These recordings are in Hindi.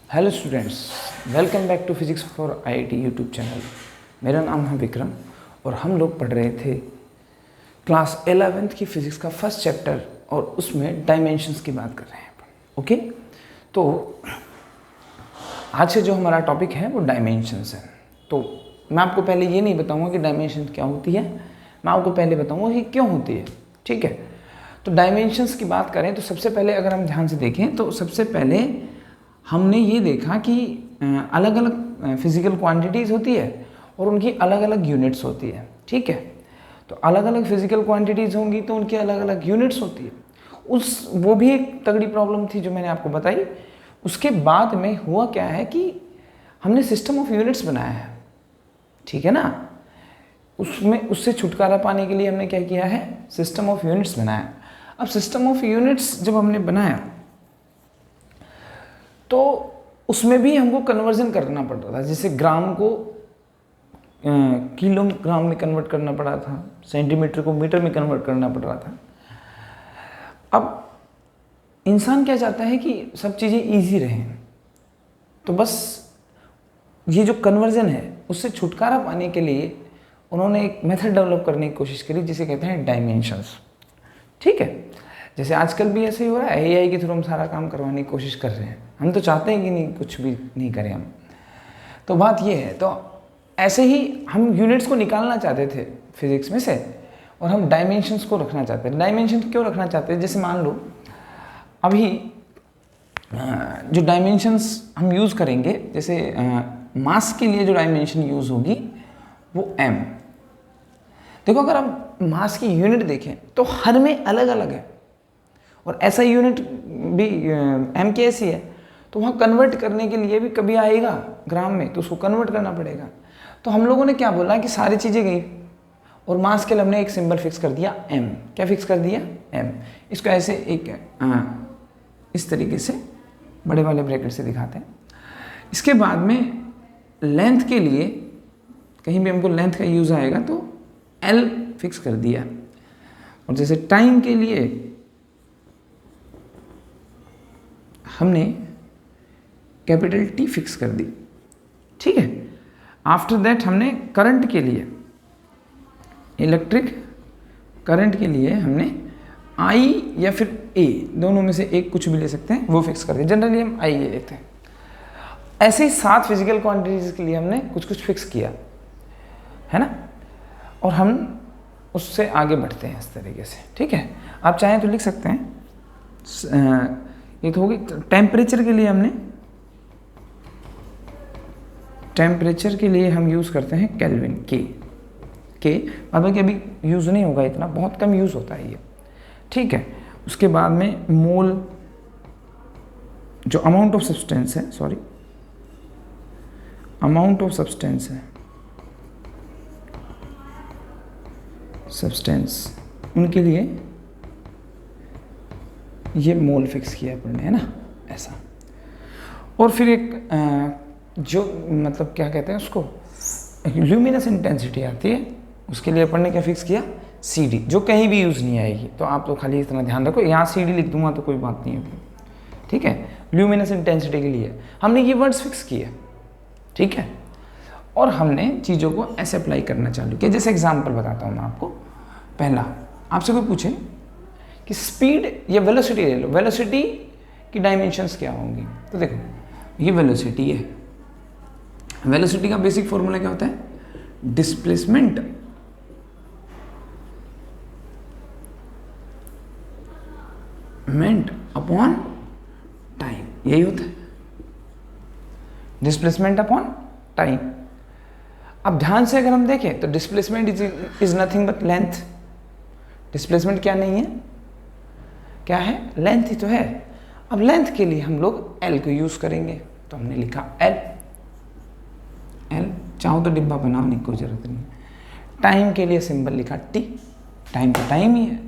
Hello students, welcome back to physics for IIT YouTube channel. मेरा नाम है विक्रम और हम लोग पढ़ रहे थे क्लास 11th की फिजिक्स का फर्स्ट चैप्टर और उसमें डायमेंशंस की बात कर रहे हैं। ओके, तो आज से जो हमारा टॉपिक है वो डायमेंशंस है। तो मैं आपको पहले ये नहीं बताऊंगा कि डायमेंशन क्या होती है, मैं आपको पहले बताऊंगा कि क्यों होती है। ठीक है, तो डायमेंशंस की बात करें तो सबसे पहले अगर हम ध्यान से देखें तो सबसे पहले हमने ये देखा कि अलग अलग फिजिकल क्वांटिटीज़ होती है और उनकी अलग अलग यूनिट्स होती है। ठीक है, तो अलग अलग फिजिकल क्वांटिटीज़ होंगी तो उनकी अलग अलग यूनिट्स होती है। वो भी एक तगड़ी प्रॉब्लम थी जो मैंने आपको बताई। उसके बाद में हुआ क्या है कि हमने सिस्टम ऑफ यूनिट्स बनाया है। ठीक है ना, उससे छुटकारा पाने के लिए हमने क्या किया है, सिस्टम ऑफ यूनिट्स बनाया। अब सिस्टम ऑफ यूनिट्स जब हमने बनाया तो उसमें भी हमको कन्वर्जन करना पड़ रहा था। जैसे ग्राम को किलोग्राम में कन्वर्ट करना पड़ा था, सेंटीमीटर को मीटर में कन्वर्ट करना पड़ रहा था। अब इंसान क्या चाहता है कि सब चीज़ें इजी रहें, तो बस ये जो कन्वर्जन है उससे छुटकारा पाने के लिए उन्होंने एक मेथड डेवलप करने की कोशिश करी जिसे कहते हैं डायमेंशंस। ठीक है, जैसे आजकल भी ऐसे ही हो रहा है, एआई के थ्रू हम सारा काम करवाने की कोशिश कर रहे हैं। हम तो चाहते हैं कि नहीं, कुछ भी नहीं करें हम। तो बात ये है, तो ऐसे ही हम यूनिट्स को निकालना चाहते थे फिजिक्स में से और हम डायमेंशंस को रखना चाहते हैं। डायमेंशन क्यों रखना चाहते हैं, जैसे मान लो अभी जो डायमेंशंस हम यूज़ करेंगे, जैसे मास के लिए जो डायमेंशन यूज़ होगी वो m। देखो, अगर हम मास की यूनिट देखें तो हर में अलग अलग है और ऐसा यूनिट भी m की ऐसी है, तो वहाँ कन्वर्ट करने के लिए भी कभी आएगा ग्राम में तो उसको कन्वर्ट करना पड़ेगा। तो हम लोगों ने क्या बोला कि सारी चीज़ें गई और मास के लिए हमने एक सिंबल फिक्स कर दिया m। क्या फिक्स कर दिया, m। इसको ऐसे इस तरीके से बड़े वाले ब्रैकेट से दिखाते हैं। इसके बाद में लेंथ के लिए कहीं भी हमको लेंथ का यूज़ आएगा तो L फिक्स कर दिया, और जैसे टाइम के लिए हमने कैपिटल T फिक्स कर दी। ठीक है, आफ्टर दैट हमने करंट के लिए, इलेक्ट्रिक करंट के लिए हमने I या फिर A, दोनों में से एक कुछ भी ले सकते हैं, वो फिक्स कर दिया। जनरली हम I ले लेते हैं। ऐसे ही 7 फिजिकल क्वांटिटीज़ के लिए हमने कुछ कुछ फिक्स किया है ना, और हम उससे आगे बढ़ते हैं इस तरीके से। ठीक है, आप चाहें तो लिख सकते हैं। ये तो होगी टेम्परेचर के लिए, हमने टेम्परेचर के लिए हम यूज़ करते हैं केल्विन के मतलब कि अभी यूज़ नहीं होगा इतना, बहुत कम यूज़ होता है ये। ठीक है, उसके बाद में मोल, जो अमाउंट ऑफ सब्सटेंस है, सॉरी अमाउंट ऑफ सब्सटेंस है, सब्सटेंस, उनके लिए ये मोल फिक्स किया अपन ने, है ना, ऐसा। और फिर एक जो मतलब क्या कहते हैं उसको, ल्यूमिनस इंटेंसिटी आती है, उसके लिए अपन ने क्या फिक्स किया, CD, जो कहीं भी यूज़ नहीं आएगी। तो आप तो खाली इतना ध्यान रखो, यहाँ CD लिख दूंगा तो कोई बात नहीं होगी। ठीक है, ल्यूमिनस इंटेंसिटी के लिए हमने ये वर्ड्स फिक्स किए। ठीक है, और हमने चीज़ों को ऐसे अप्लाई करना चालू किया। जैसे एग्जांपल बताता हूँ मैं आपको। पहला, आपसे कोई पूछे कि स्पीड या वेलोसिटी ले लो, वेलोसिटी की डायमेंशंस क्या होंगी, तो देखो ये वेलोसिटी है। वेलोसिटी का बेसिक फॉर्मूला क्या होता है, डिस्प्लेसमेंट अपॉन टाइम, यही होता है, डिस्प्लेसमेंट अपॉन टाइम। अब ध्यान से अगर हम देखें तो displacement is nothing but length. Displacement क्या नहीं है, क्या है, लेंथ ही तो है। अब लेंथ के लिए हम लोग L को यूज करेंगे, तो हमने लिखा L। चाहो तो डिब्बा बनाने की कोई जरूरत नहीं। टाइम के लिए सिंबल लिखा T, टाइम तो टाइम ही है,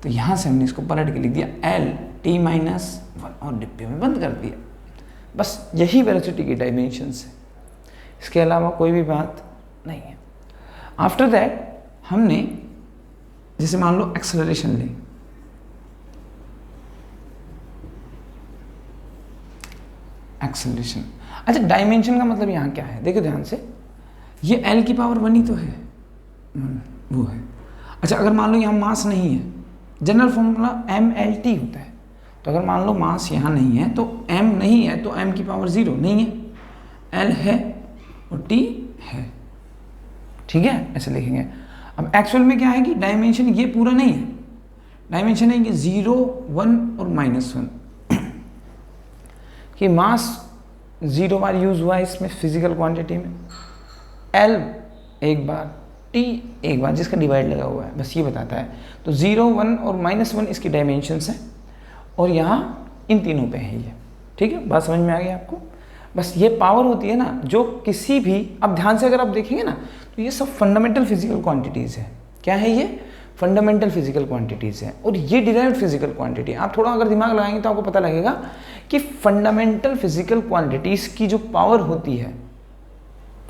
तो यहां से हमने इसको पलट के लिख दिया L T-1 और डिब्बे में बंद कर दिया। बस यही वेलोसिटी की डायमेंशंस है, इसके अलावा कोई भी बात नहीं है। आफ्टर दैट हमने जैसे मान लो एक्सेलरेशन लें, एक्सेलरेशन। अच्छा, डायमेंशन का मतलब यहाँ क्या है, देखो ध्यान से, ये l की पावर 1 ही तो है, वो है। अच्छा, अगर मान लो यहाँ मास नहीं है, जनरल फॉर्मूला mLT होता है, तो अगर मान लो मास यहाँ नहीं है तो m नहीं है तो m की पावर 0 नहीं है, l है और t है, ठीक है, ऐसे लिखेंगे। अब एक्चुअल में क्या है कि डायमेंशन ये पूरा नहीं है, डायमेंशन है कि 0, 1 और -1 कि मास 0 बार यूज हुआ है इसमें फिजिकल क्वांटिटी में, l एक बार, t एक बार जिसका डिवाइड लगा हुआ है, बस ये बताता है। तो 0, 1 और -1 इसकी डायमेंशंस हैं और यहाँ इन तीनों पे है ये, ठीक है, बात समझ में आ गई आपको। बस ये पावर होती है ना जो किसी भी, अब ध्यान से अगर आप देखेंगे ना तो ये सब फंडामेंटल फिजिकल क्वांटिटीज़ है। क्या है ये? फंडामेंटल फिजिकल क्वांटिटीज़ है और ये डिराइव्ड फिजिकल क्वांटिटी। आप थोड़ा अगर दिमाग लगाएंगे तो आपको पता लगेगा कि फंडामेंटल फिजिकल क्वांटिटीज़ की जो पावर होती है,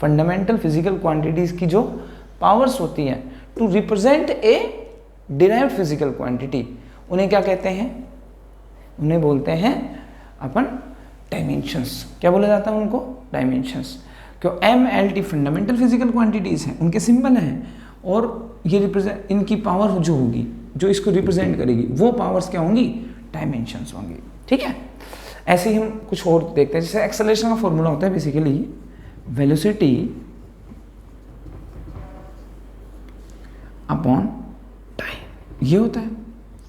फंडामेंटल फिजिकल क्वांटिटीज़ की जो पावर्स होती हैं to represent a derived physical quantity, उन्हें क्या कहते हैं? उन्हें बोलते हैं अपन डायमेंशंस। क्या बोला जाता है उनको? डायमेंशंस। क्यों? mLT फंडामेंटल फिजिकल क्वांटिटीज़ हैं, उनके सिंबल हैं और ये रिप्रेजेंट, इनकी पावर जो होगी, जो इसको रिप्रेजेंट करेगी, वो पावर्स क्या होंगी? डायमेंशंस होंगी, ठीक है। ऐसे ही हम कुछ और देखते हैं, जैसे एक्सेलरेशन का फॉर्मूला होता है बेसिकली वेलोसिटी अपॉन टाइम, ये होता है।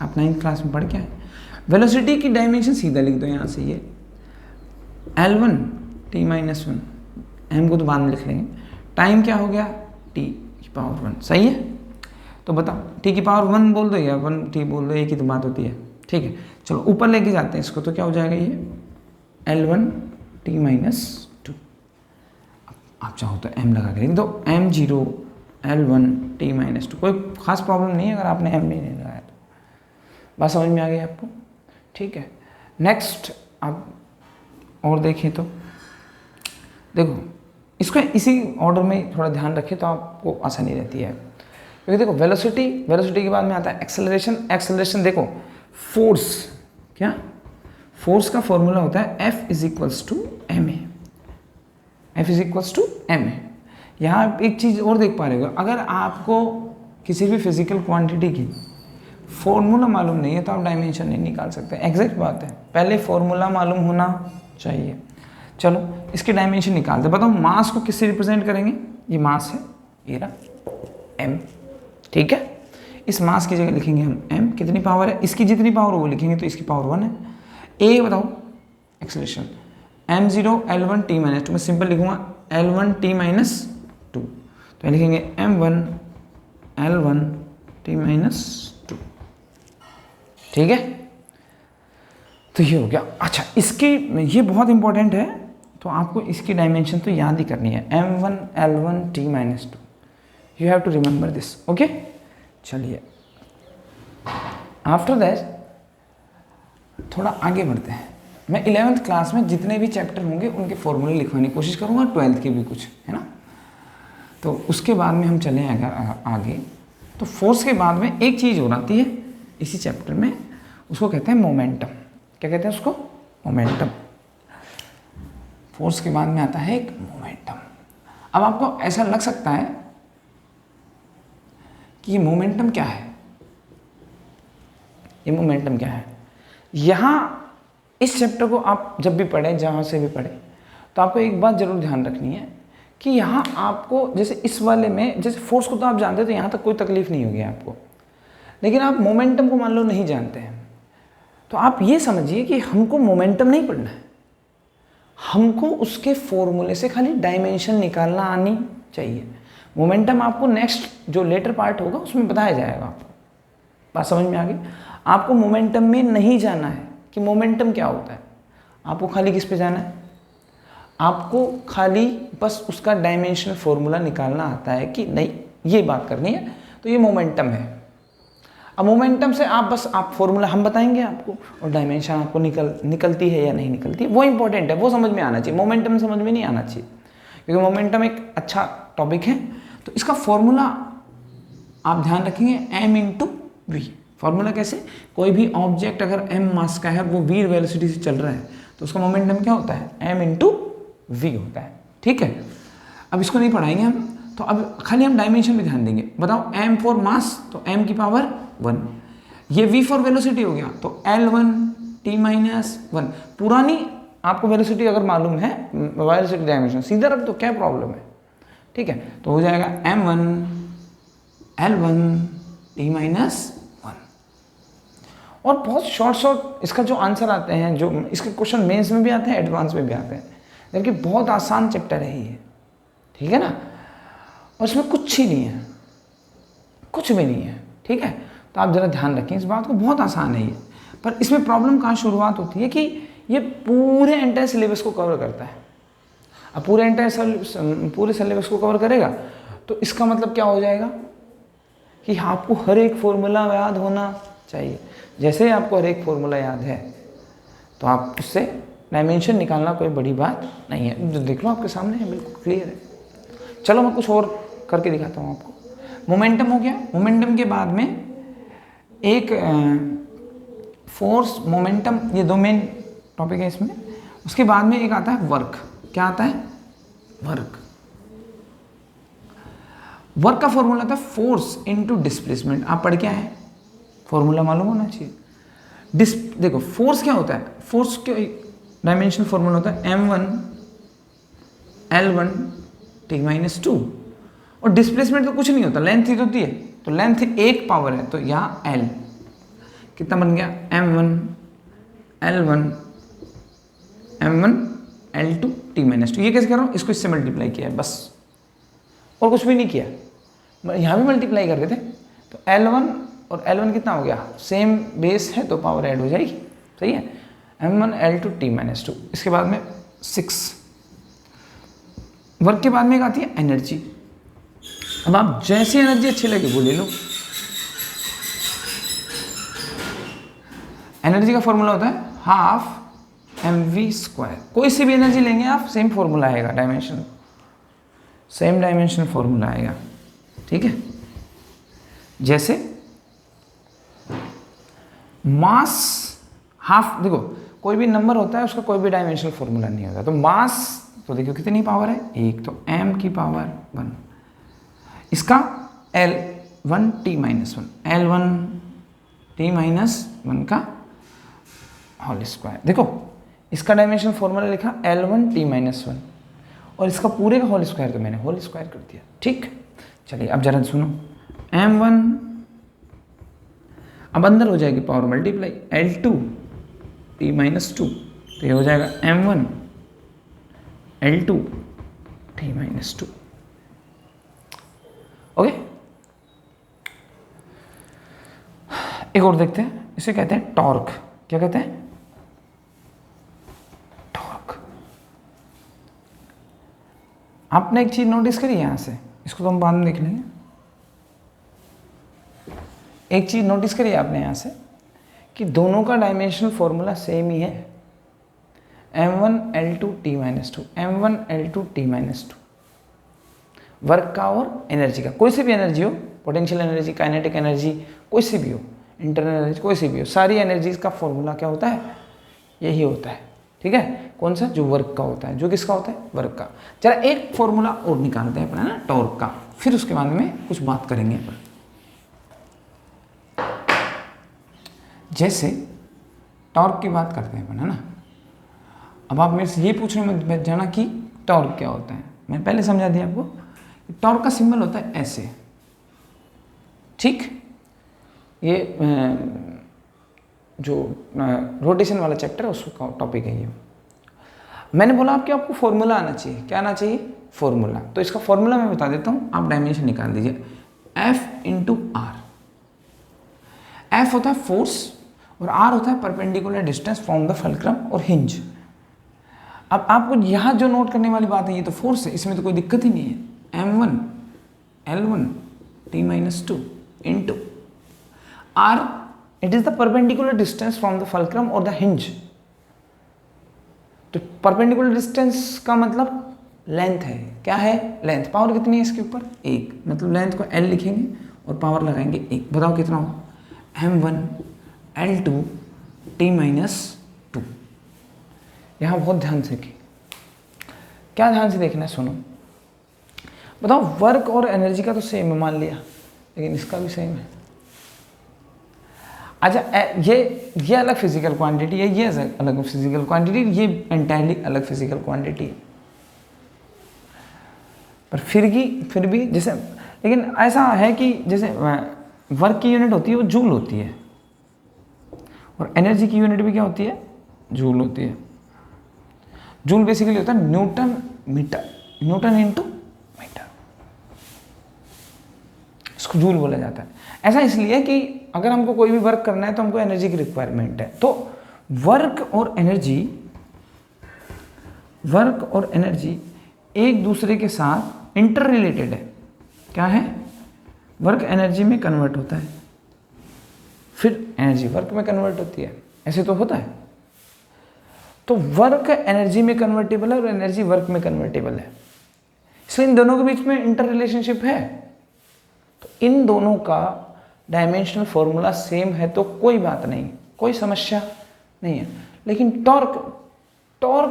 आप 9th क्लास में पढ़ के आए। वेलोसिटी की डायमेंशन सीधा लिख दो यहाँ से, ये L1 t-1, m को तो बाद में लिख लेंगे। टाइम क्या हो गया? t की पावर 1, सही है। तो बताओ t की पावर 1 बोल दो या 1t बोल दो, एक ही तो बात होती है, ठीक है। चलो ऊपर लेके जाते हैं इसको, तो क्या हो जाएगा ये L1 t-2। आप चाहो तो m लगा के लिख दो, m0 L1 t-2, कोई खास प्रॉब्लम नहीं है अगर आपने m नहीं लगाया तो। बात समझ में आ गई आपको? ठीक है। नेक्स्ट आप और देखें तो देखो, इसको इसी ऑर्डर में थोड़ा ध्यान रखें तो आपको आसानी रहती है। क्योंकि देखो वेलोसिटी के बाद में आता है एक्सेलरेशन। एक्सेलरेशन देखो, फोर्स, क्या फोर्स का फॉर्मूला होता है F = ma। F = ma। यहाँ आप एक चीज़ और देख पा रहे हो, अगर आपको किसी भी फिजिकल क्वांटिटी की फॉर्मूला मालूम नहीं है तो आप डायमेंशन नहीं निकाल सकते। एग्जैक्ट बात है, पहले फॉर्मूला मालूम होना चाहिए। चलो इसके डायमेंशन निकालते हैं। बताओ मास को किससे रिप्रेजेंट करेंगे? ये मास है, ये रहा m, ठीक है। इस मास की जगह लिखेंगे हम m, कितनी पावर है? इसकी जितनी पावर वो लिखेंगे तो इसकी पावर 1 है। a बताओ एक्सेलरेशन, m0 L1 t-2, मैं सिंपल लिखूंगा L1 t-2, तो लिखेंगे m1 L1 t-2, ठीक है। तो ये हो गया। अच्छा, इसकी ये बहुत इंपॉर्टेंट है तो आपको इसकी डायमेंशन तो याद ही करनी है, m1 L1 t-2, you have to remember this, okay. चलिए आफ्टर दैट थोड़ा आगे बढ़ते हैं। मैं 11th क्लास में जितने भी चैप्टर होंगे उनके फॉर्मूले लिखवाने की कोशिश करूँगा, 12th के भी कुछ है ना। तो उसके बाद में हम चलें अगर आगे, तो फोर्स के बाद में एक चीज़ और आती है इसी चैप्टर में, उसको कहते हैं मोमेंटम। क्या कहते हैं उसको? मोमेंटम। फोर्स के बाद में आता है एक मोमेंटम। अब आपको ऐसा लग सकता है कि ये मोमेंटम क्या है, ये मोमेंटम क्या है। यहाँ इस चैप्टर को आप जब भी पढ़ें, जहाँ से भी पढ़ें, तो आपको एक बात जरूर ध्यान रखनी है कि यहाँ आपको, जैसे इस वाले में, जैसे फोर्स को तो आप जानते हो तो यहाँ तक कोई तकलीफ नहीं होगी आपको, लेकिन आप मोमेंटम को मान लो नहीं जानते हैं, तो आप ये समझिए कि हमको मोमेंटम नहीं पढ़ना है, हमको उसके फॉर्मूले से खाली डायमेंशन निकालना आनी चाहिए। मोमेंटम आपको नेक्स्ट जो लेटर पार्ट होगा उसमें बताया जाएगा आपको। बात समझ में आ गई? आपको मोमेंटम में नहीं जाना है कि मोमेंटम क्या होता है, आपको खाली किस पे जाना है? आपको खाली बस उसका डायमेंशनल फॉर्मूला निकालना आता है कि नहीं ये बात करनी है तो ये मोमेंटम है। अब मोमेंटम से आप बस आप फॉर्मूला हम बताएंगे आपको, और डायमेंशन आपको निकलती है या नहीं निकलती है वो इंपॉर्टेंट है, वो समझ में आना चाहिए। मोमेंटम समझ में नहीं आना चाहिए, क्योंकि मोमेंटम एक अच्छा टॉपिक है। तो इसका फॉर्मूला आप ध्यान रखेंगे m × v, फॉर्मूला कैसे, कोई भी ऑब्जेक्ट अगर m मास का है और वो v वेलोसिटी से चल रहा है तो उसका मोमेंटम क्या होता है, m इंटू वी होता है। ठीक है, अब इसको नहीं पढ़ाएंगे हम, तो अब खाली हम डायमेंशन पे ध्यान देंगे। बताओ m फॉर मास तो m की पावर 1, ये v फॉर वेलोसिटी हो गया तो L1 t-1। पुरानी आपको वेलोसिटी अगर मालूम है, वेलोसिटी डायमेंशन सीधा रख दो, क्या प्रॉब्लम है। ठीक है, तो हो जाएगा m1 L1 t-1। और बहुत शॉर्ट इसका जो आंसर आते हैं, जो इसके क्वेश्चन मेंस में भी आते हैं, एडवांस में भी आते हैं, जबकि बहुत आसान चैप्टर है ये। ठीक है ना, और इसमें कुछ ही नहीं है, कुछ भी नहीं है। ठीक है, तो आप जरा ध्यान रखें इस बात को, बहुत आसान है ये। पर इसमें प्रॉब्लम कहाँ शुरुआत होती है कि ये पूरे एंटायर सिलेबस को कवर करता है। अब पूरे सिलेबस को कवर करेगा तो इसका मतलब क्या हो जाएगा कि आपको हर एक फॉर्मूला याद होना चाहिए। जैसे ही आपको हर एक फॉर्मूला याद है तो आप उससे डायमेंशन निकालना कोई बड़ी बात नहीं है। जो देख लो आपके सामने है, बिल्कुल क्लियर है। चलो मैं कुछ और करके दिखाता हूँ आपको। मोमेंटम हो गया, मोमेंटम के बाद में एक फोर्स मोमेंटम, ये दो मेन टॉपिक है इसमें। उसके बाद में एक आता है वर्क। क्या आता है, वर्क। वर्क का फॉर्मूला था फोर्स इनटू डिस्प्लेसमेंट। आप पढ़ क्या है, फॉर्मूला मालूम होना चाहिए। देखो फोर्स क्या होता है, फोर्स के डायमेंशनल फॉर्मूला होता है m1 L1 t-2। और डिस्प्लेसमेंट तो कुछ नहीं होता, लेंथ ही होती है, तो लेंथ एक पावर है, तो यहाँ L कितना बन गया, m1 L1 m1 L2 t-2। ये कैसे कर रहा हूँ, इसको इससे मल्टीप्लाई किया है बस, और कुछ भी नहीं किया। यहाँ भी मल्टीप्लाई कर रहे थे, तो L1 और L1 कितना हो गया, सेम बेस है तो पावर ऐड हो जाएगी। सही है, m1 L2 t-2। इसके बाद में 6। वर्क के बाद में एक आती है एनर्जी। अब आप जैसी एनर्जी अच्छी लगे वो ले लो। एनर्जी का फॉर्मूला होता है हाफ mv²। कोई सी भी एनर्जी लेंगे आप, सेम फॉर्मूला आएगा, डायमेंशन सेम डायमेंशन फॉर्मूला आएगा। ठीक है, जैसे मास हाफ, देखो कोई भी नंबर होता है उसका कोई भी डायमेंशनल फॉर्मूला नहीं होता। तो मास तो देखो कितनी पावर है, एक, तो m की पावर 1। इसका L1 t-1, L1 t-1 का होल स्क्वायर। देखो इसका डायमेंशन फॉर्मूला लिखा L1 t-1, और इसका पूरे का होल स्क्वायर तो मैंने होल स्क्वायर कर दिया। ठीक, चलिए अब जरा सुनो, m1, अब अंदर हो जाएगी पावर मल्टीप्लाई, L2 t-2, तो ये हो जाएगा m1 L2 t-2। ओके, एक और देखते हैं, इसे कहते हैं टॉर्क। क्या कहते हैं, टॉर्क। आपने एक चीज नोटिस करी यहां से, इसको तो हम बाद में देख लेंगे। एक चीज नोटिस करिए आपने यहां से कि दोनों का डायमेंशनल फॉर्मूला सेम ही है, m1 L2 t-2, m1 L2 t-2। Work का और एनर्जी का, कोई सी भी एनर्जी हो, पोटेंशियल एनर्जी, काइनेटिक एनर्जी, कोई सी भी हो, इंटरनल एनर्जी, कोई सी भी हो, सारी एनर्जीज का फॉर्मूला क्या होता है, यही होता है। ठीक है, कौन सा, जो वर्क का होता है, जो किसका होता है, वर्क का। जरा एक फॉर्मूला और निकालते हैं अपना ना, टॉर्क का, फिर उसके बाद में कुछ बात करेंगे अपन। जैसे टॉर्क की बात करते हैं अपन, है ना। अब आप मेरे से ये पूछ रहे हैं मत जाना कि टॉर्क क्या होता है, मैंने पहले समझा दिया आपको। टॉर्क का सिंबल होता है ऐसे। ठीक, ये जो रोटेशन वाला चैप्टर है उसका टॉपिक है ये। मैंने बोला आपको फॉर्मूला आना चाहिए। क्या आना चाहिए, फॉर्मूला। तो इसका फॉर्मूला मैं बता देता हूँ, आप डायमेंशन निकाल दीजिए। F into are. F होता है फोर्स और R होता है perpendicular distance from the fulcrum और हिंज। अब आपको यहाँ जो नोट करने वाली बात है, ये तो फोर्स है, इसमें तो कोई दिक्कत ही नहीं है। m1 L1 t-2 into R, it is the perpendicular distance from the fulcrum और द हिंज। तो परपेंडिकुलर डिस्टेंस का मतलब लेंथ है। क्या है, लेंथ। पावर कितनी है इसके ऊपर, 1, मतलब लेंथ को L लिखेंगे और पावर लगाएंगे 1। बताओ कितना हो, m1L2T-2। यहाँ बहुत ध्यान से की, क्या ध्यान से देखना है, सुनो। बताओ वर्क और एनर्जी का तो सेम है मान लिया, लेकिन इसका भी सेम है। अच्छा ये अलग फिजिकल क्वांटिटी है, ये अलग फिजिकल क्वांटिटी, ये एंटायरली अलग फिजिकल क्वांटिटी है। पर फिर भी जैसे, लेकिन ऐसा है कि जैसे वर्क की यूनिट होती है वो जूल होती है, और एनर्जी की यूनिट भी क्या होती है, जूल होती है। जूल बेसिकली होता है newton metre, newton into metre, इसको जूल बोला जाता है। ऐसा इसलिए कि अगर हमको कोई भी वर्क करना है तो हमको एनर्जी की रिक्वायरमेंट है। तो वर्क और एनर्जी एक दूसरे के साथ इंटर रिलेटेड है। क्या है, वर्क एनर्जी में कन्वर्ट होता है, फिर एनर्जी वर्क में कन्वर्ट होती है, ऐसे तो होता है। तो वर्क एनर्जी में कन्वर्टेबल है और एनर्जी वर्क में कन्वर्टेबल है, इसलिए इन दोनों के बीच में इंटर रिलेशनशिप है। तो इन दोनों का डायमेंशनल फॉर्मूला सेम है तो कोई बात नहीं, कोई समस्या नहीं है। लेकिन टॉर्क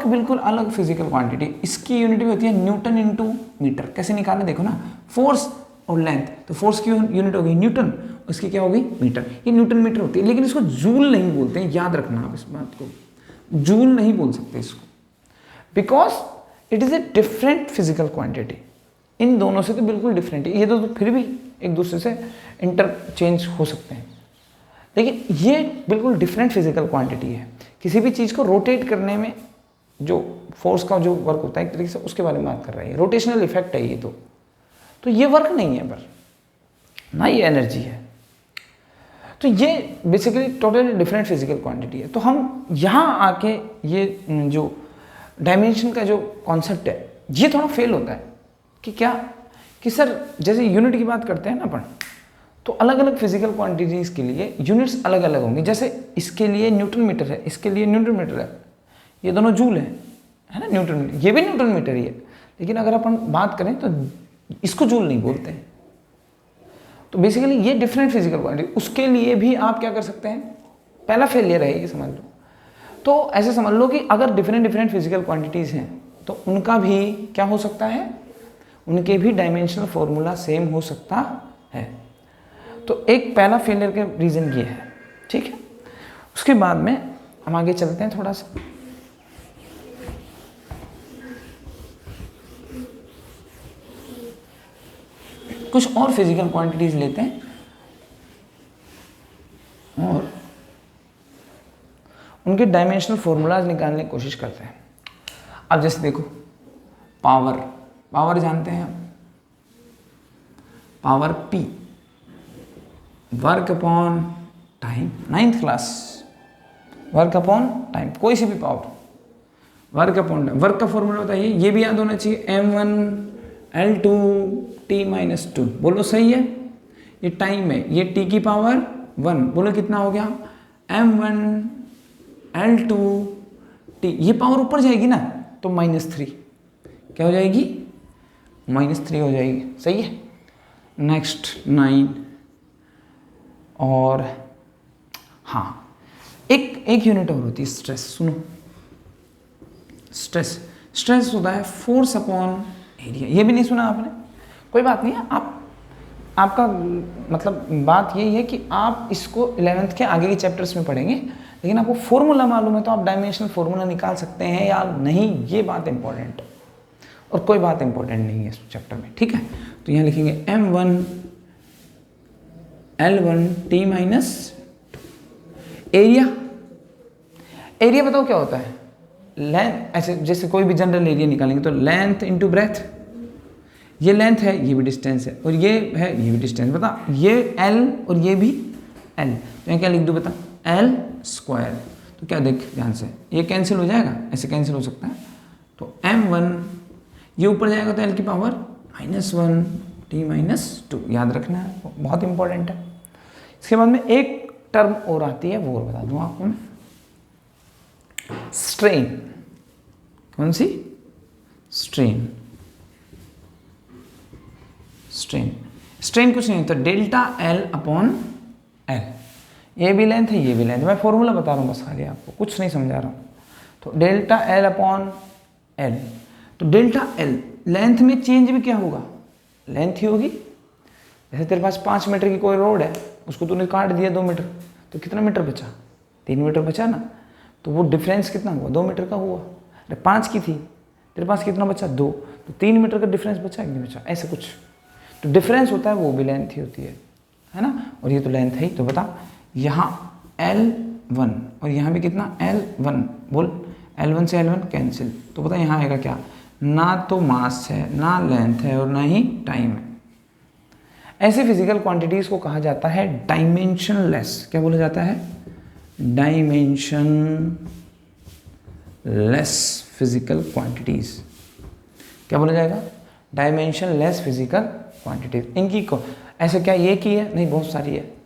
बिल्कुल अलग फिजिकल क्वांटिटी, इसकी यूनिट भी होती है न्यूटन इंटू मीटर। कैसे निकालना देखो ना, फोर्स और लेंथ, तो फोर्स की यूनिट हो गई न्यूटन, उसकी क्या हो गई मीटर, ये न्यूटन मीटर होती है। लेकिन इसको जूल नहीं बोलते हैं, याद रखना आप इस बात को, जूल नहीं बोल सकते इसको, because it is a different physical quantity. इन दोनों से तो बिल्कुल डिफरेंट है, ये तो फिर भी एक दूसरे से इंटरचेंज हो सकते हैं, लेकिन ये बिल्कुल डिफरेंट फिजिकल क्वांटिटी है। किसी भी चीज़ को रोटेट करने में जो फोर्स का जो वर्क होता है एक तरीके से, उसके बारे में बात कर रही है, रोटेशनल इफेक्ट है ये। तो ये वर्क नहीं है, पर ना ये एनर्जी है। तो ये basically totally different physical quantity है। तो हम यहाँ आके ये जो डायमेंशन का जो कॉन्सेप्ट है ये थोड़ा फेल होता है कि क्या, कि सर जैसे यूनिट की बात करते हैं ना अपन, तो अलग अलग फिजिकल क्वांटिटीज़ के लिए यूनिट्स अलग अलग होंगी। जैसे इसके लिए न्यूटन मीटर है, इसके लिए न्यूटन मीटर है, ये दोनों जूल है ना, न्यूटन मीटर, ये भी न्यूटन मीटर ही है। लेकिन अगर अपन बात करें तो इसको जूल नहीं बोलते हैं। तो बेसिकली ये डिफरेंट फिजिकल क्वांटिटी, उसके लिए भी आप क्या कर सकते हैं, पहला फेलियर है ये समझ लो। तो ऐसे समझ लो कि अगर डिफरेंट फिजिकल क्वांटिटीज़ हैं तो उनका भी क्या हो सकता है, उनके भी डायमेंशनल फॉर्मूला सेम हो सकता है। तो एक पहला फेलियर का रीज़न ये है, ठीक है। उसके बाद में हम आगे चलते हैं थोड़ा सा, कुछ और फिजिकल क्वांटिटीज लेते हैं और उनके डायमेंशनल फॉर्मूलाज निकालने की कोशिश करते हैं। अब जैसे देखो, पावर जानते हैं आप, power P, work upon time, 9th class, work upon time, कोई सी भी power, work upon time. Work का फॉर्मूला बताइए, ये भी याद होना चाहिए, m1L2T-2। बोलो सही है, ये टाइम है, ये t की पावर 1, बोलो कितना हो गया, m1L2T, ये पावर ऊपर जाएगी ना तो -3, क्या हो जाएगी, -3 हो जाएगी, सही है। नेक्स्ट 9, और हाँ एक यूनिट और होती है स्ट्रेस। सुनो, स्ट्रेस होता है फोर्स अपॉन एरिया। ये भी नहीं सुना आपने, कोई बात नहीं है, आपका मतलब बात यही है कि आप इसको 11th के आगे के चैप्टर्स में पढ़ेंगे, लेकिन आपको फॉर्मूला मालूम है तो आप डायमेंशनल फॉर्मूला निकाल सकते हैं या नहीं, ये बात इंपॉर्टेंट है। और कोई बात इंपॉर्टेंट नहीं है इस चैप्टर में, ठीक है। तो यहाँ लिखेंगे m1L1T-2। एरिया बताओ क्या होता है, लेंथ। ऐसे जैसे कोई भी जनरल एरिया निकालेंगे तो लेंथ इंटू ब्रेथ, ये लेंथ है, ये भी डिस्टेंस है, और ये है, ये भी डिस्टेंस। बता, ये L और ये भी L, तो यहाँ क्या लिख दूँ बता, L²। तो क्या देख ध्यान से, ये कैंसिल हो जाएगा, ऐसे कैंसिल हो सकता है। तो m1, ये ऊपर जाएगा तो L की पावर -1T-2, याद रखना है, बहुत इंपॉर्टेंट है। इसके बाद में एक टर्म और आती है, वो और बता दूँ आपको मैं, स्ट्रेन। कौन सी, स्ट्रेन कुछ नहीं होता, डेल्टा L अपॉन L। ये भी लेंथ है, ये भी लेंथ। मैं फॉर्मूला बता रहा हूँ बस खाली आपको, कुछ नहीं समझा रहा हूँ। तो डेल्टा एल अपॉन एल, तो डेल्टा एल लेंथ में चेंज भी क्या होगा, लेंथ ही होगी। जैसे तेरे पास 5 मीटर की कोई रोड है, उसको तूने काट दिया 2 मीटर, तो कितना मीटर बचा, 3 मीटर बचा ना। तो वो डिफरेंस कितना हुआ, 2 मीटर का हुआ। अरे 5 की थी, तेरे पास कितना बचा, 2, तो 3 मीटर का डिफरेंस बचा कि नहीं बचा, ऐसे कुछ। तो डिफरेंस होता है वो भी लेंथ ही होती है ना। और ये तो लेंथ है ही। तो बता यहाँ L1 और यहाँ भी कितना L1, बोल L1 से L1 कैंसिल। तो बता यहाँ आएगा क्या, ना तो मास है, ना लेंथ है, और ना ही टाइम है। ऐसे फिजिकल क्वांटिटीज को कहा जाता है डायमेंशनलेस। क्या बोला जाता है, डायमेंशनलेस फिजिकल क्वांटिटीज। क्या बोला जाएगा, डायमेंशनलेस फिजिकल क्वांटिटीज। इनकी को ऐसे क्या ये की है, नहीं, बहुत सारी है,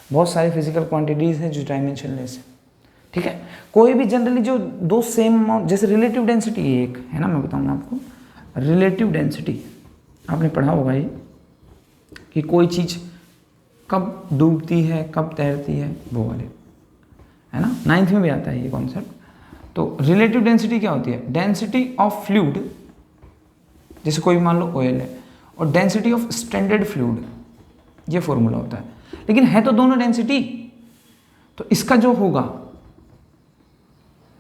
बहुत सारी फिजिकल क्वांटिटीज हैं जो डायमेंशनलेस है। ठीक है, कोई भी जनरली जो दो सेम, जैसे रिलेटिव डेंसिटी एक है ना, मैं बताऊंगा आपको। रिलेटिव डेंसिटी आपने पढ़ा होगा ये, कि कोई चीज़ कब डूबती है, कब तैरती है, वो वाले, है ना, 9th में भी आता है ये कॉन्सेप्ट। तो रिलेटिव डेंसिटी क्या होती है, डेंसिटी ऑफ फ्लूइड, जैसे कोई मान लो ऑयल है, और डेंसिटी ऑफ स्टैंडर्ड फ्लूइड, ये फॉर्मूला होता है। लेकिन है तो दोनों डेंसिटी, तो इसका जो होगा,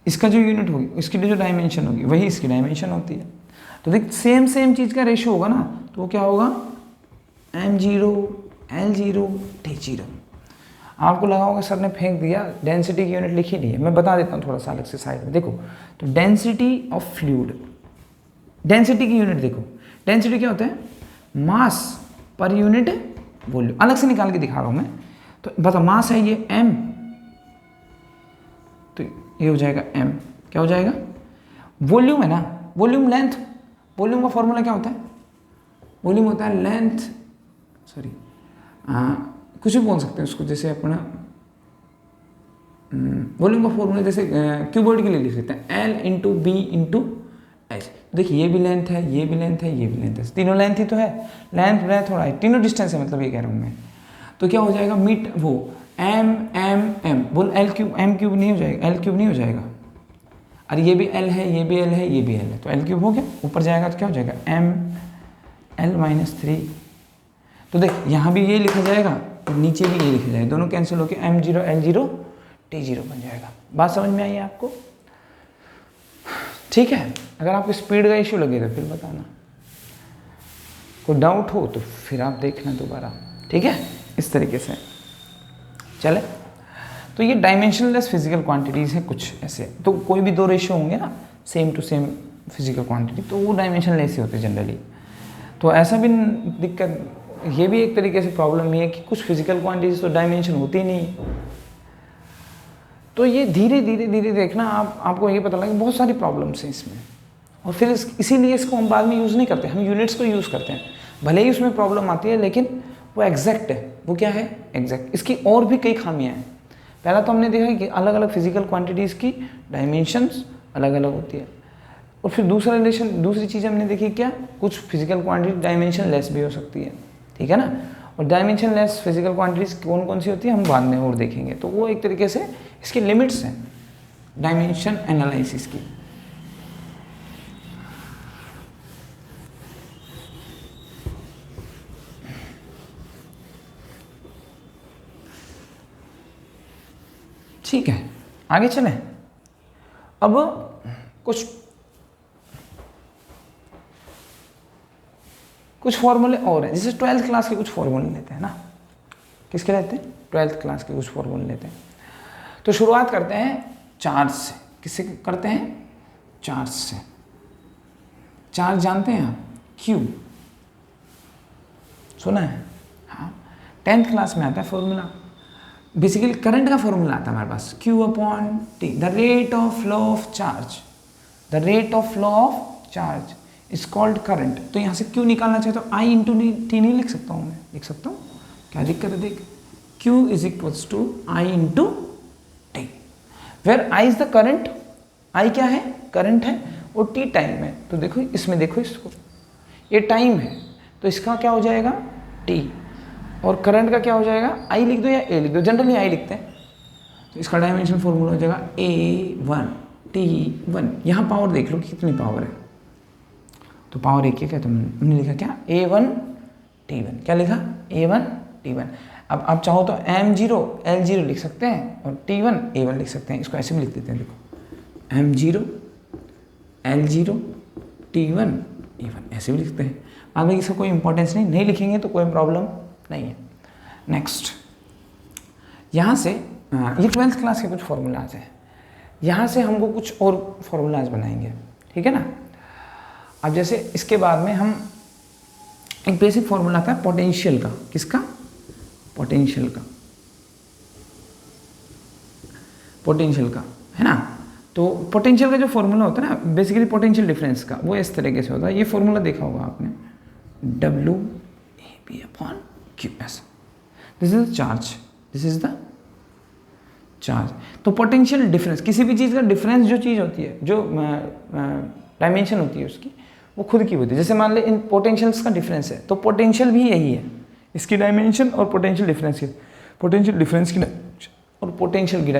इसका जो यूनिट होगी, इसकी जो डायमेंशन होगी, वही इसकी डायमेंशन होती है। तो देख सेम चीज़ का रेशियो होगा ना, तो वो क्या होगा, m0 l0 t0। आपको लगा होगा सर ने फेंक दिया, डेंसिटी की यूनिट लिखी नहीं है, मैं बता देता हूँ थोड़ा सा अलग से साइड में। देखो, तो डेंसिटी ऑफ फ्लूइड, डेंसिटी की यूनिट देखो, डेंसिटी क्या होता है, मास पर यूनिट वॉल्यूम। अलग से निकाल के दिखा रहा हूँ मैं। तो बता, मास है ये m, तो ये हो जाएगा m, क्या हो जाएगा, वॉल्यूम है ना, वॉल्यूम लेंथ। वॉल्यूम का फॉर्मूला क्या होता है, वॉल्यूम होता है लेंथ, सॉरी कुछ भी बोल सकते हैं उसको, जैसे अपना वॉल्यूम का फॉर्मूला जैसे क्यूबॉइड के लिए लिख सकते हैं, L into B into H. देखिए ये भी लेंथ है, ये भी लेंथ है, ये भी लेंथ है, तीनों लेंथ ही तो है, लेंथ ब्रेथ और हाइट तीनों डिस्टेंस है, मतलब ये कह रहा हूँ मैं। तो क्या हो जाएगा, मीट वो m बोल, L क्यूब, m क्यूब नहीं हो जाएगा, L क्यूब नहीं हो जाएगा। अरे ये भी L है, ये भी L है, ये भी L है, तो L क्यूब हो गया। ऊपर जाएगा तो क्या हो जाएगा, m L-3। तो देख यहाँ भी ये लिखा जाएगा, तो नीचे भी ये लिखा जाएगा, दोनों कैंसिल होकर m0 l0 t0 बन जाएगा। बात समझ में आई आपको, ठीक है। अगर आपको स्पीड का इश्यू लगे तो फिर बताना, कोई डाउट हो तो फिर आप देखना दोबारा, ठीक है। इस तरीके से चले। तो ये डायमेंशनलेस फिजिकल क्वांटिटीज है कुछ ऐसे। तो कोई भी दो रेशियो होंगे ना same to same physical quantity, तो वो डायमेंशनलेस ही होते हैं जनरली। तो ऐसा भी दिक्कत, ये भी एक तरीके से प्रॉब्लम ये है कि कुछ फिजिकल क्वांटिटीज तो डायमेंशन होती नहीं। तो ये धीरे धीरे देखना, आपको ये पता लगे बहुत सारी प्रॉब्लम्स हैं इसमें। और फिर इसीलिए इसको हम बाद में यूज़ नहीं करते, हम यूनिट्स को यूज़ करते हैं। भले ही उसमें प्रॉब्लम आती है, लेकिन वो एग्जैक्ट है। वो क्या है, एग्जैक्ट। इसकी और भी कई खामियां हैं। पहला तो हमने देखा कि अलग अलग फिजिकल क्वांटिटीज़ की डायमेंशंस अलग अलग होती है। और फिर दूसरी चीज़ हमने देखी क्या, कुछ फिजिकल क्वांटिटी डायमेंशन लेस भी हो सकती है, ठीक है ना। और डायमेंशन लेस फिजिकल क्वांटिटीज़ कौन कौन सी होती है हम बाद में और देखेंगे। तो वो एक तरीके से इसकी लिमिट्स हैं डायमेंशन एनालिसिस की। ठीक है, आगे चलें। अब कुछ फॉर्मूले और हैं, जैसे 12th क्लास के कुछ फॉर्मूले लेते हैं ना। किसके लेते हैं, 12th क्लास के कुछ फॉर्मूले लेते हैं। तो शुरुआत करते हैं चार्ज से। किससे करते हैं, चार्ज से। चार्ज जानते हैं आप, Q सुना है, हाँ 10th क्लास में आता है फॉर्मूला। बेसिकली करंट का फॉर्मूला आता है हमारे पास, Q/T, the rate of flow of charge. The rate of flow of charge is called current. तो यहाँ से Q निकालना चाहे तो I इंटू T नहीं लिख सकता हूँ मैं, लिख सकता हूँ, क्या दिक्कत है। देख Q is equals to I into T, where I is the current. I क्या है, करंट है, और T टाइम है। तो देखो इसमें, देखो इसको, ये टाइम है, तो इसका क्या हो जाएगा T, और करंट का क्या हो जाएगा, आई लिख दो या ए लिख दो, जनरली आई लिखते हैं। तो इसका डायमेंशन फॉर्मूला हो जाएगा A1T1। यहाँ पावर देख लो कि कितनी पावर है, तो पावर एक है, तो हमने लिखा क्या A1T1। क्या लिखा A1T1। अब आप चाहो तो M0 L0 लिख सकते हैं और T1 A1 लिख सकते हैं। इसको ऐसे भी लिख देते हैं, देखो M0 L0 T1 A1 ऐसे भी लिखते हैं। बाद में इसका कोई इंपॉर्टेंस नहीं लिखेंगे तो कोई प्रॉब्लम नहीं है। नेक्स्ट, यहाँ से ये 12th क्लास के कुछ फॉर्मूलाज हैं, यहाँ से हमको कुछ और फॉर्मूलाज बनाएंगे, ठीक है ना। अब जैसे इसके बाद में हम एक बेसिक फॉर्मूला था पोटेंशियल का, किसका, पोटेंशियल का है ना। तो पोटेंशियल का जो फॉर्मूला होता है ना, बेसिकली पोटेंशियल डिफरेंस का, वो इस तरीके से होता है। ये फॉर्मूला देखा होगा आपने, WAB/QS। This is the charge. तो पोटेंशियल डिफरेंस, किसी भी चीज़ का डिफरेंस, जो चीज़ होती है, जो डायमेंशन होती है उसकी, वो खुद की होती है। जैसे मान ले इन पोटेंशियल्स का डिफरेंस है, तो पोटेंशियल भी यही है, इसकी डायमेंशन और पोटेंशियल डिफरेंस की और पोटेंशियल की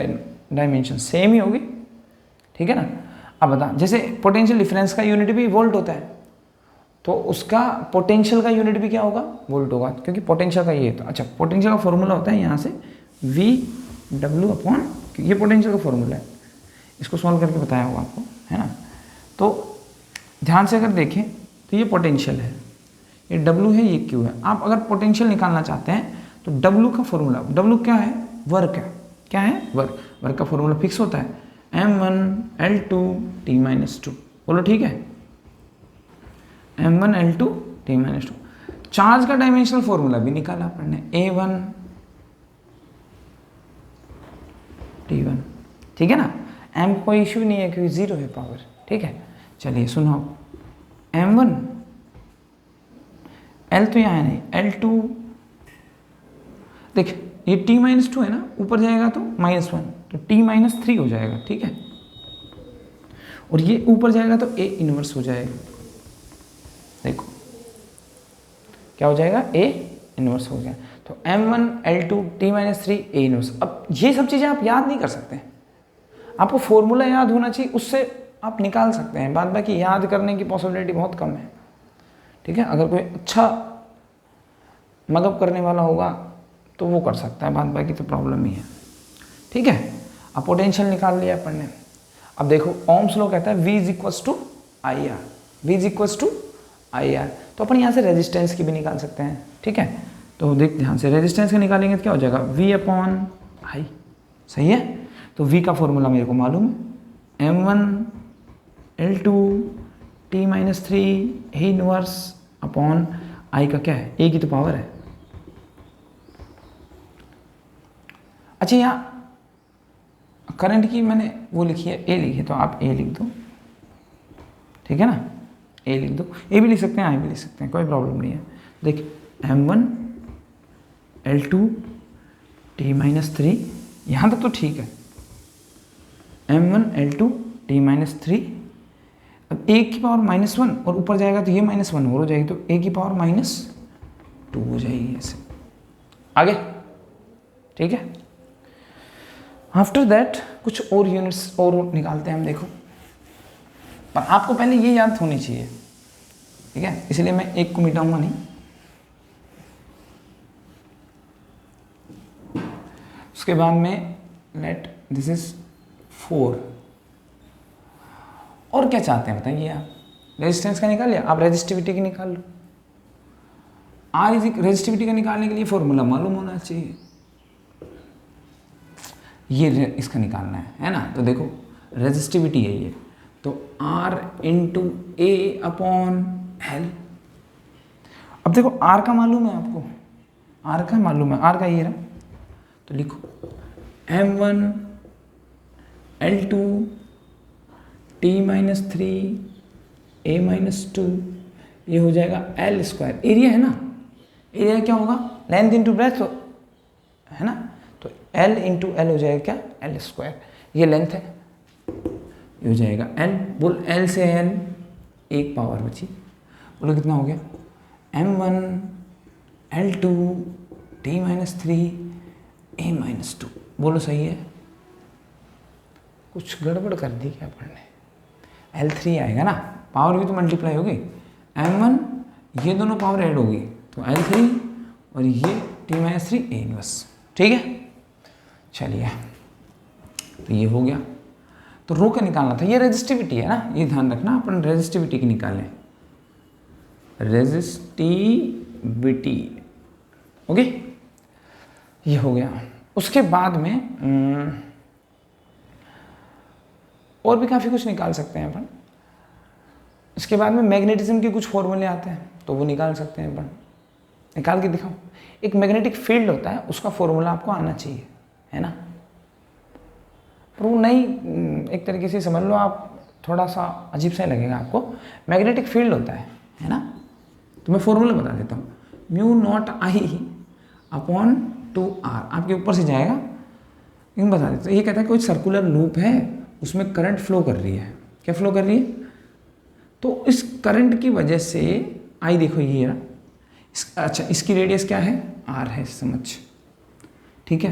डायमेंशन सेम ही होगी, ठीक है ना। अब बता, जैसे पोटेंशियल डिफरेंस का यूनिट भी वोल्ट होता है, तो उसका पोटेंशियल का यूनिट भी क्या होगा, वोल्ट होगा, क्योंकि पोटेंशियल का ये है। तो अच्छा, पोटेंशियल का फॉर्मूला होता है यहाँ से VW/, ये पोटेंशियल का फॉर्मूला है, इसको सॉल्व करके बताया होगा आपको, है ना। तो ध्यान से अगर देखें तो ये पोटेंशियल है, ये W है, ये Q है। आप अगर पोटेंशियल निकालना चाहते हैं तो W का फॉर्मूला, W क्या है, वर्क है, क्या है, वर्क का फॉर्मूला फिक्स होता है M1L2T-2। बोलो ठीक है, M1L2T-2। चार्ज का डायमेंशनल फॉर्मूला भी निकाला अपन ने, A1T1, ठीक है ना। M कोई इश्यू नहीं है क्योंकि 0 है पावर, ठीक है। चलिए सुनो, M1 L तो यहाँ है नहीं, L2 देख, ये T-2 है ना, ऊपर जाएगा तो -1, तो T-3 हो जाएगा, ठीक है। और ये ऊपर जाएगा तो A इनवर्स हो जाएगा, देखो क्या हो जाएगा, A इनवर्स हो गया। तो M1L2T-3 A इनवर्स। अब ये सब चीज़ें आप याद नहीं कर सकते, आपको फॉर्मूला याद होना चाहिए, उससे आप निकाल सकते हैं। बाद बाकी याद करने की पॉसिबिलिटी बहुत कम है, ठीक है। अगर कोई अच्छा मगअप करने वाला होगा तो वो कर सकता है, बाद बाकी तो प्रॉब्लम ही है, ठीक है। अब पोटेंशियल निकाल लिया अपन ने। अब देखो ओम्स लॉ कहता है V = IR, तो अपन यहाँ से रेजिस्टेंस की भी निकाल सकते हैं, ठीक है। तो देख ध्यान से, रेजिस्टेंस का निकालेंगे तो क्या हो जाएगा, V/I, सही है। तो V का फॉर्मूला मेरे को मालूम है, M1L2T-3 A inverse upon I का क्या है, A की तो पावर है। अच्छा, यहाँ करंट की मैंने वो लिखी है, A लिखी है, तो आप A लिख दो, ठीक है ना, A लिख दो। A भी लिख सकते हैं, I भी लिख सकते हैं, कोई प्रॉब्लम नहीं है। देख M1L2T-3, यहाँ तक तो ठीक है, M1L2T-3। अब A की पावर -1 और ऊपर जाएगा तो ये -1 और हो जाएगी, तो A की पावर -2 हो जाएगी, ऐसे आगे, ठीक है। आफ्टर दैट कुछ और यूनिट्स और निकालते हैं हम, देखो, पर आपको पहले ये याद होनी चाहिए, ठीक है, इसलिए मैं एक को मिटाऊंगा नहीं। उसके बाद में लेट दिस इज 4। और क्या चाहते हैं बताइए आप, रेजिस्टेंस का निकाल लिया, आप रेजिस्टिविटी की निकाल लो। रेजिस्टिविटी का निकालने के लिए फॉर्मूला मालूम होना चाहिए, ये इसका निकालना है ना। तो देखो रेजिस्टिविटी है ये, तो R/A/L। अब देखो R का मालूम है आपको, R का मालूम है, R का ये रहा, तो लिखो M1L2T-3 A-2, ये हो जाएगा L²। एरिया है ना, एरिया क्या होगा, लेंथ इंटू ब्रेथ है ना, तो L इंटू L हो जाएगा क्या, L²। ये लेंथ है, ये हो जाएगा L। बोल L से L एक पावर बची, बोलो कितना हो गया, M1L2 t-3 a-2। बोलो सही है? कुछ गड़बड़ कर दी क्या पढ़ने? L3 आएगा ना, पावर भी तो मल्टीप्लाई होगी, m1 ये दोनों पावर ऐड होगी तो L3 और ये t-3 a-। ठीक है, चलिए तो ये हो गया। तो रो का निकालना था, ये रेजिस्टिविटी है ना, ये ध्यान रखना, अपन रेजिस्टिविटी की निकालें, रेजिस्टिविटी। ओके, ये हो गया। उसके बाद में और भी काफ़ी कुछ निकाल सकते हैं अपन। इसके बाद में मैग्नेटिज्म के कुछ फॉर्मूले आते हैं तो वो निकाल सकते हैं अपन। निकाल के दिखाओ। एक मैग्नेटिक फील्ड होता है, उसका फॉर्मूला आपको आना चाहिए, है ना। पर वो नहीं, एक तरीके से समझ लो आप, थोड़ा सा अजीब सा लगेगा आपको। मैग्नेटिक फील्ड होता है ना। तो मैं फॉर्मूला बता देता हूँ, μ0I/2R। आपके ऊपर से जाएगा, लेकिन बता देता हूँ। ये कहता है कोई सर्कुलर लूप है, उसमें करंट फ्लो कर रही है। क्या फ्लो कर रही है? तो इस करंट की वजह से आई, देखो ये रहा, अच्छा इसकी रेडियस क्या है? R है, समझ, ठीक है।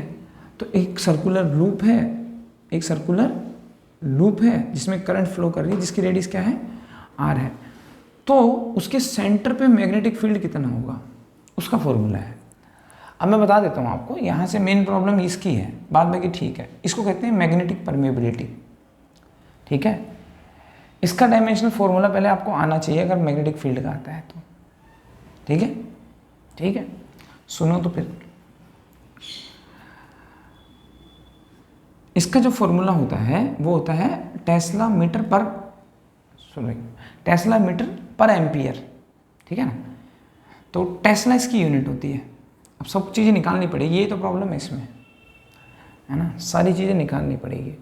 तो एक सर्कुलर लूप है, एक सर्कुलर लूप है जिसमें करंट फ्लो कर रही है, जिसकी रेडियस क्या है? R है। तो उसके सेंटर पे मैग्नेटिक फील्ड कितना होगा, उसका फॉर्मूला है। अब मैं बता देता हूँ आपको, यहाँ से मेन प्रॉब्लम इसकी है, बाद बाकी ठीक है। इसको कहते हैं मैग्नेटिक परमेबिलिटी, ठीक है। इसका डायमेंशनल फॉर्मूला पहले आपको आना चाहिए अगर मैग्नेटिक फील्ड का आता है तो, ठीक है। ठीक है, सुनो तो फिर। इसका जो फॉर्मूला होता है वो होता है टेस्ला मीटर पर एम्पियर, ठीक है ना। तो टेस्ला इसकी यूनिट होती है। अब सब चीज़ें निकालनी पड़ेगी, ये तो प्रॉब्लम है इसमें, है ना, सारी चीज़ें निकालनी पड़ेगी।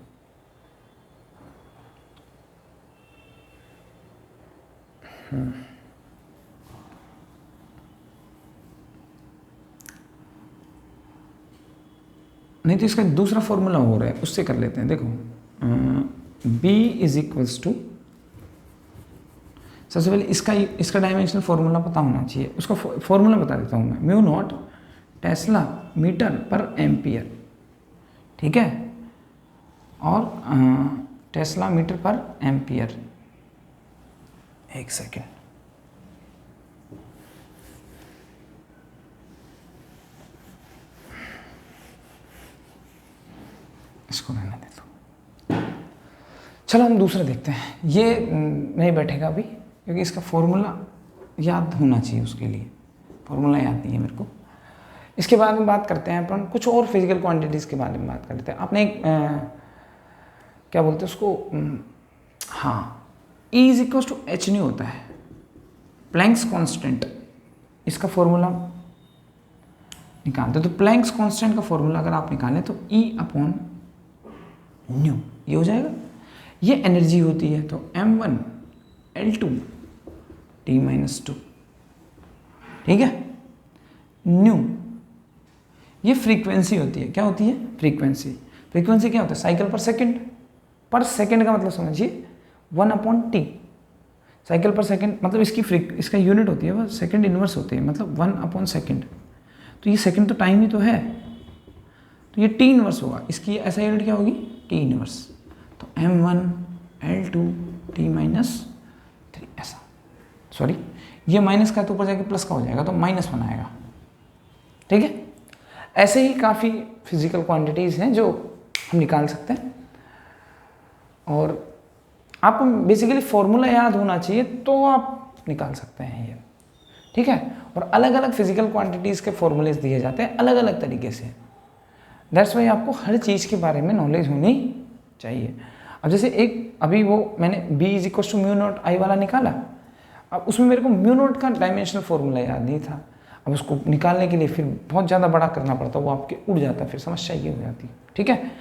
नहीं तो इसका दूसरा फॉर्मूला हो रहा है, उससे कर लेते हैं। देखो B = सबसे पहले इसका डायमेंशनल फॉर्मूला पता होना चाहिए। उसका फॉर्मूला बता देता हूँ मैं, μ0 टेस्ला मीटर पर एम्पियर, ठीक है, और टेस्ला मीटर पर एम्पियर। एक सेकेंड, इसको रहने देता हूँ। चलो हम दूसरा देखते हैं। ये नहीं बैठेगा अभी, क्योंकि इसका फॉर्मूला याद होना चाहिए, उसके लिए फॉर्मूला याद नहीं है मेरे को। इसके बारे में बात करते हैं अपन, कुछ और फिजिकल क्वांटिटीज़ के बारे में बात कर लेते हैं। आपने क्या बोलते हैं उसको, हाँ, E = h नहीं होता है, प्लैंक्स कांस्टेंट। इसका फॉर्मूला निकालते, तो प्लैंक्स कांस्टेंट का फॉर्मूला अगर आप निकालें तो E/μ ये हो जाएगा। ये एनर्जी होती है, तो m1 L2 T-2, ठीक है। न्यू ये फ्रीक्वेंसी होती है। क्या होती है? फ्रीक्वेंसी। फ्रीक्वेंसी क्या होता है? साइकिल पर सेकंड। पर सेकंड का मतलब समझिए 1/t। साइकिल पर सेकंड मतलब इसका यूनिट होती है, वह सेकंड इनवर्स होती है, मतलब 1/सेकंड। तो ये सेकंड तो टाइम ही तो है, तो ये t इनवर्स होगा। इसकी ऐसा यूनिट क्या होगी? t inverse. तो m1 L2 T-3 ऐसा, सॉरी ये माइनस का तो ऊपर जाके प्लस का हो जाएगा, तो -1 आएगा, ठीक है। ऐसे ही काफ़ी फिजिकल क्वांटिटीज़ हैं जो हम निकाल सकते हैं, और आपको बेसिकली फॉर्मूला याद होना चाहिए तो आप निकाल सकते हैं ये, ठीक है। और अलग अलग फिजिकल क्वांटिटीज़ के फॉर्मूलेज दिए जाते हैं अलग अलग तरीके से। दैट्स वाई आपको हर चीज़ के बारे में नॉलेज होनी चाहिए। अब जैसे एक अभी वो मैंने B = μ0I वाला निकाला, अब उसमें मेरे को μ0 का डायमेंशनल फॉर्मूला याद नहीं था। अब उसको निकालने के लिए फिर बहुत ज़्यादा बड़ा करना पड़ता, वो आपके उड़ जाता, फिर समस्या ये हो जाती, ठीक है।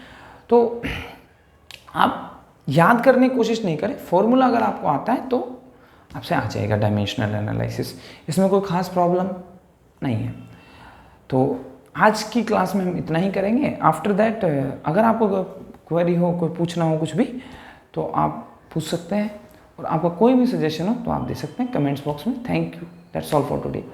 तो आप याद करने की कोशिश नहीं करें, फॉर्मूला अगर आपको आता है तो आपसे आ जाएगा डायमेंशनल एनालिसिस, इसमें कोई ख़ास प्रॉब्लम नहीं है। तो आज की क्लास में हम इतना ही करेंगे। आफ्टर दैट अगर आपको क्वेरी हो, कोई पूछना हो कुछ भी, तो आप पूछ सकते हैं, और आपका कोई भी सजेशन हो तो आप दे सकते हैं कमेंट्स बॉक्स में। Thank you, that's all for today.